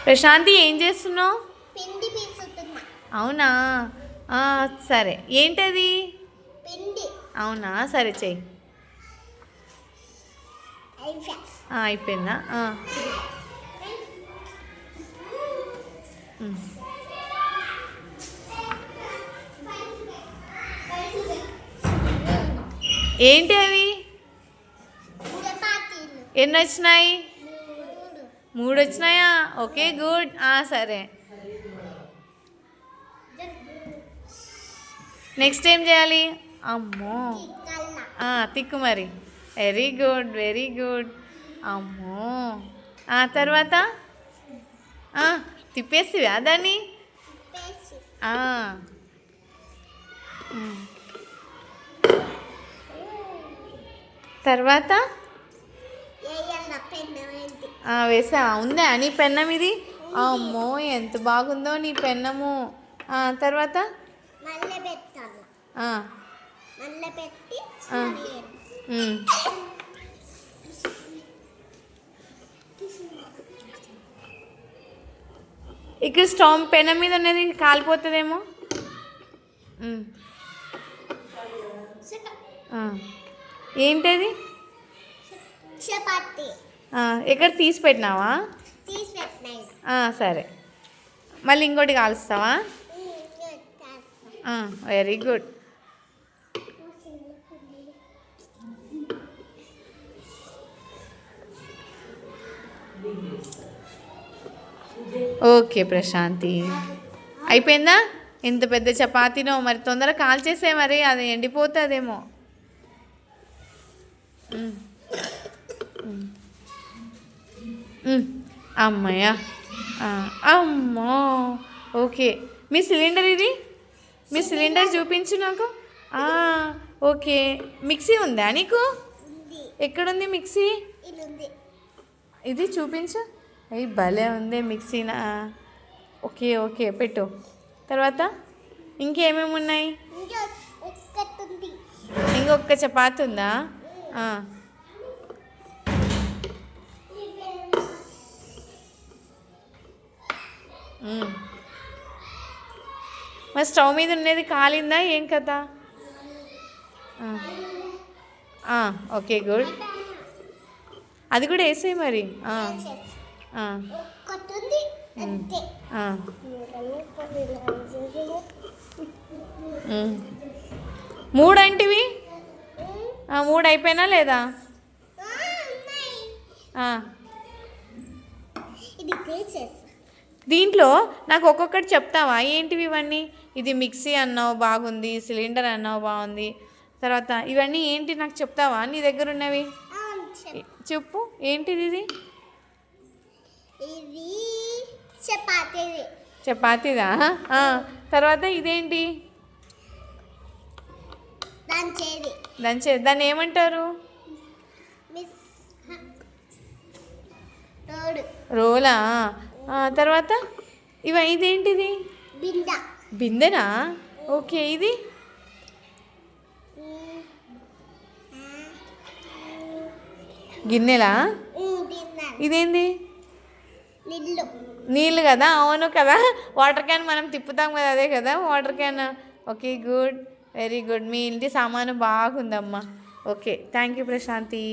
ప్రశాంతి ఏం చేస్తున్నావు? పిండి పీసుతున్నా. అవునా? సరే, ఏంటది? పిండి. అవునా, సరే చెయ్యి. అయిపోయిందా? ఏంటి అవి? ఎన్ని వచ్చినాయి? 3 వచ్చినాయా? Okay, good. సరే, నెక్స్ట్ ఏం చేయాలి? అమ్మో, తిక్కు మరి. Very good, very good. అమ్మో, తర్వాత తిప్పేసివా దాన్ని? తర్వాత వేసా. ఉందా నీ పెన్నం ఇది? అమ్మో, ఎంత బాగుందో నీ పెన్నము. తర్వాత ఇక్కడ స్టవ్ పెనం మీద ఉన్నది కాలిపోతుందేమో. ఏంటది? ఎక్కడ తీసి పెట్టినావా? సరే, మళ్ళీ ఇంకోటి కాలుస్తావా? Very good. ఓకే ప్రశాంతి, అయిపోయిందా? ఇంత పెద్ద చపాతీనో, మరి తొందరగా కాల్చేసే, మరి అది ఎండిపోతుందేమో. అమ్మయ్య, అమ్మో. ఓకే, మీ సిలిండర్ ఇది? మీ సిలిండర్ చూపించు నాకు. ఓకే, మిక్సీ ఉందా నీకు? ఎక్కడుంది మిక్సీ? ఇది చూపించు. అయ్యి భలే ఉంది మిక్సీనా. ఓకే ఓకే, పెట్టు. తర్వాత ఇంకేమేమి ఉన్నాయి? ఇంకొక చపాతి ఉందా? మరి స్టవ్ మీద ఉన్నది కాలిందా ఏం కదా? Okay, good. అది కూడా వేసేయి మరి. 3 అంటివి? 3 అయిపోయినా లేదా? దీంట్లో నాకు ఒక్కొక్కటి చెప్తావా? ఏంటివి ఇవన్నీ? ఇది మిక్సీ అన్నావు బాగుంది, సిలిండర్ అన్నావు బాగుంది, తర్వాత ఇవన్నీ ఏంటి నాకు చెప్తావా? నీ దగ్గర ఉన్నవి చెప్పు. ఏంటిది? ఇది చపాతీదా? తర్వాత ఇదేంటి? దాన్ని ఏమంటారు? రోలా? తర్వాత ఇదేంటిది? బిందెనా? ఓకే, ఇది గిన్నెలా? ఇదేంది? నీళ్ళు కదా? అవును కదా, వాటర్ క్యాన్ మనం తిప్పుతాం కదా, అదే కదా water can. Okay, good, very good. మీ ఇంటి సామాను బాగుందమ్మా. Okay, thank you Prashanti.